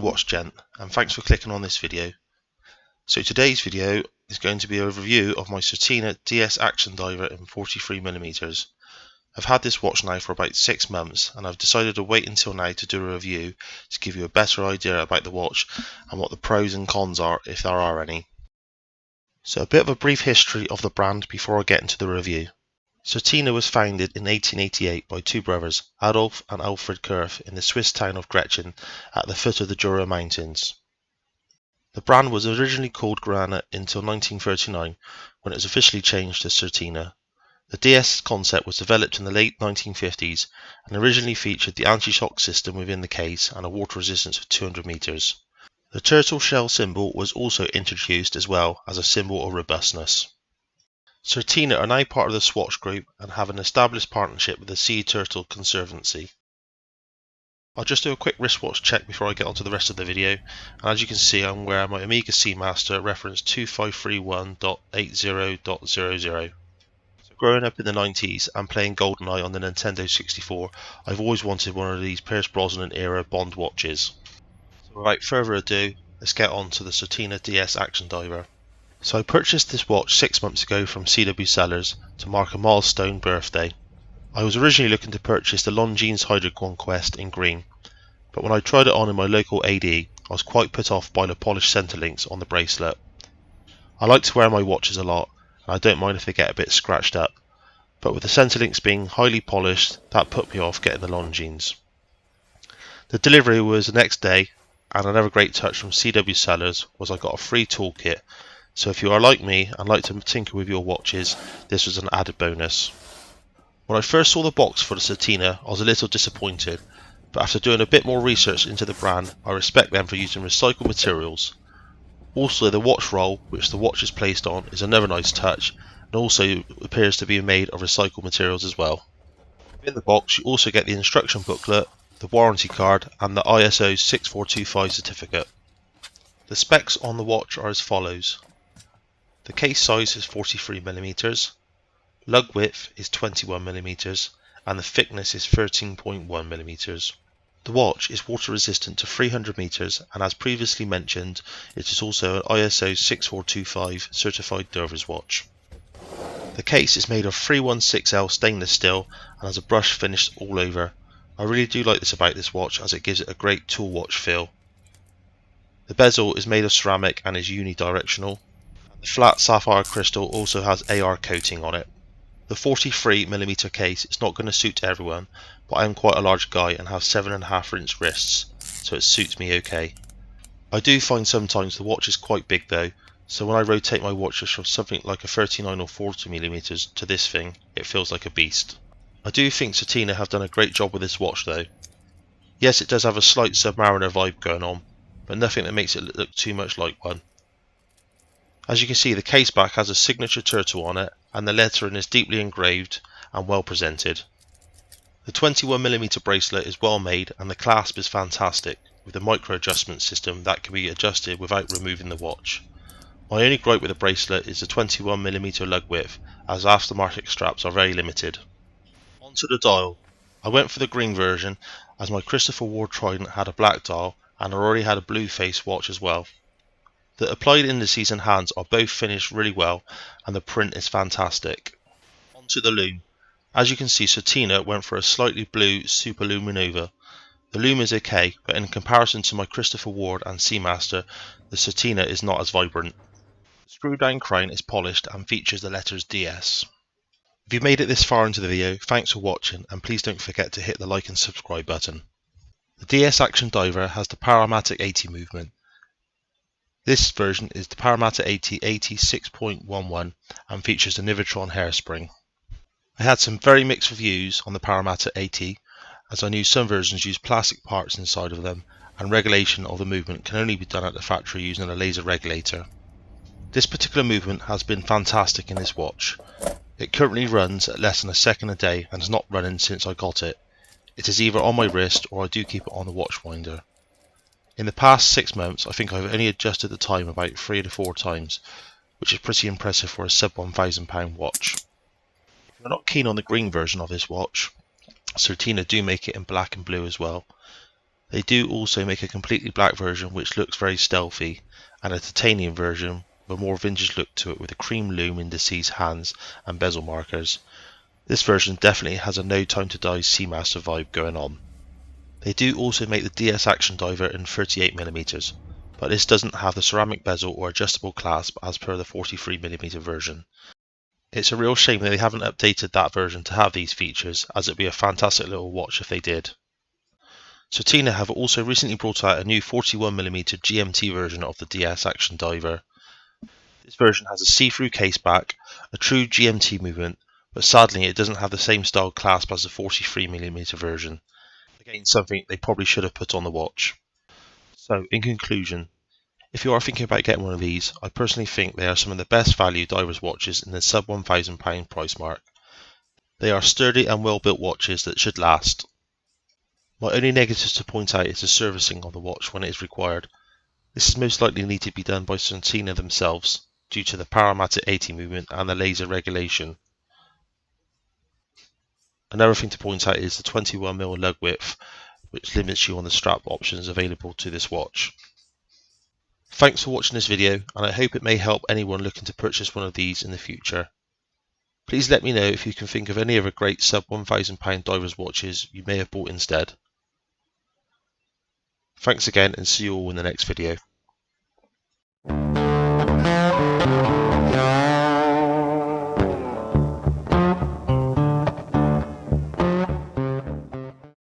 the watch gent, and thanks for clicking on this video. So today's video is going to be a review of my Certina DS Action Diver in 43mm. I've had this watch now for about 6 months, and I've decided to wait until now to do a review to give you a better idea about the watch and what the pros and cons are, if there are any. So a bit of a brief history of the brand before I get into the review. Certina was founded in 1888 by two brothers, Adolf and Alfred Kurth, in the Swiss town of Gretchen at the foot of the Jura Mountains. The brand was originally called Granite until 1939, when it was officially changed to Certina. The DS concept was developed in the late 1950s and originally featured the anti-shock system within the case and a water resistance of 200 meters. The turtle shell symbol was also introduced as well as a symbol of robustness. Certina are now part of the Swatch Group and have an established partnership with the Sea Turtle Conservancy. I'll just do a quick wristwatch check before I get onto the rest of the video, and as you can see I'm wearing my Omega Seamaster reference 2531.80.00. So growing up in the 90s and playing GoldenEye on the Nintendo 64, I've always wanted one of these Pierce Brosnan era Bond watches. So without further ado, let's get on to the Certina DS Action Diver. So I purchased this watch 6 months ago from CW Sellers to mark a milestone birthday. I was originally looking to purchase the Longines Hydro Conquest in green, but when I tried it on in my local AD, I was quite put off by the polished centre links on the bracelet. I like to wear my watches a lot, and I don't mind if they get a bit scratched up, but with the centre links being highly polished, that put me off getting the Longines. The delivery was the next day, and another great touch from CW Sellers was I got a free toolkit. So if you are like me and like to tinker with your watches, this was an added bonus. When I first saw the box for the Certina, I was a little disappointed, but after doing a bit more research into the brand, I respect them for using recycled materials. Also, the watch roll, which the watch is placed on, is another nice touch, and also appears to be made of recycled materials as well. In the box you also get the instruction booklet, the warranty card, and the ISO 6425 certificate. The specs on the watch are as follows. The case size is 43mm, lug width is 21mm, and the thickness is 13.1mm. The watch is water resistant to 300 meters, and as previously mentioned, it is also an ISO 6425 certified diver's watch. The case is made of 316L stainless steel and has a brush finish all over. I really do like this about this watch as it gives it a great tool watch feel. The bezel is made of ceramic and is unidirectional. The flat sapphire crystal also has AR coating on it. The 43mm case is not going to suit everyone, but I am quite a large guy and have 7.5 inch wrists, so it suits me okay. I do find sometimes the watch is quite big though, so when I rotate my watches from something like a 39 or 40mm to this thing, it feels like a beast. I do think Certina have done a great job with this watch though. Yes, it does have a slight Submariner vibe going on, but nothing that makes it look too much like one. As you can see, the case back has a signature turtle on it, and the lettering is deeply engraved and well presented. The 21mm bracelet is well made and the clasp is fantastic, with a micro adjustment system that can be adjusted without removing the watch. My only gripe with the bracelet is the 21mm lug width, as aftermarket straps are very limited. Onto the dial. I went for the green version as my Christopher Ward Trident had a black dial and I already had a blue face watch as well. The applied indices and hands are both finished really well and the print is fantastic. Onto the lume. As you can see, Certina went for a slightly blue Superluminova. The lume is okay, but in comparison to my Christopher Ward and Seamaster, the Certina is not as vibrant. The screw down crown is polished and features the letters DS. If you've made it this far into the video, thanks for watching and please don't forget to hit the like and subscribe button. The DS Action Diver has the Paramatic 80 movement. This version is the Paramatic 80 6.11 and features the Nivitron hairspring. I had some very mixed reviews on the Paramatic 80 as I knew some versions use plastic parts inside of them and regulation of the movement can only be done at the factory using a laser regulator. This particular movement has been fantastic in this watch. It currently runs at less than a second a day and is not running since I got it. It is either on my wrist or I do keep it on a watch winder. In the past 6 months I think I've only adjusted the time about 3 to 4 times, which is pretty impressive for a sub £1,000 watch. If you're not keen on the green version of this watch, Certina do make it in black and blue as well. They do also make a completely black version which looks very stealthy, and a titanium version with a more vintage look to it with a cream loom indices, hands and bezel markers. This version definitely has a No Time to Die Seamaster vibe going on. They do also make the DS Action Diver in 38mm, but this doesn't have the ceramic bezel or adjustable clasp as per the 43mm version. It's a real shame that they haven't updated that version to have these features, as it'd be a fantastic little watch if they did. Certina have also recently brought out a new 41mm GMT version of the DS Action Diver. This version has a see-through case back, a true GMT movement, but sadly it doesn't have the same style clasp as the 43mm version. Again, something they probably should have put on the watch. So, in conclusion, if you are thinking about getting one of these, I personally think they are some of the best value divers watches in the sub £1,000 price mark. They are sturdy and well built watches that should last. My only negatives to point out is the servicing of the watch when it is required. This is most likely need to be done by Certina themselves due to the Parametric 80 movement and the laser regulation. Another thing to point out is the 21mm lug width, which limits you on the strap options available to this watch. Thanks for watching this video, and I hope it may help anyone looking to purchase one of these in the future. Please let me know if you can think of any other great sub £1,000 divers watches you may have bought instead. Thanks again, and see you all in the next video.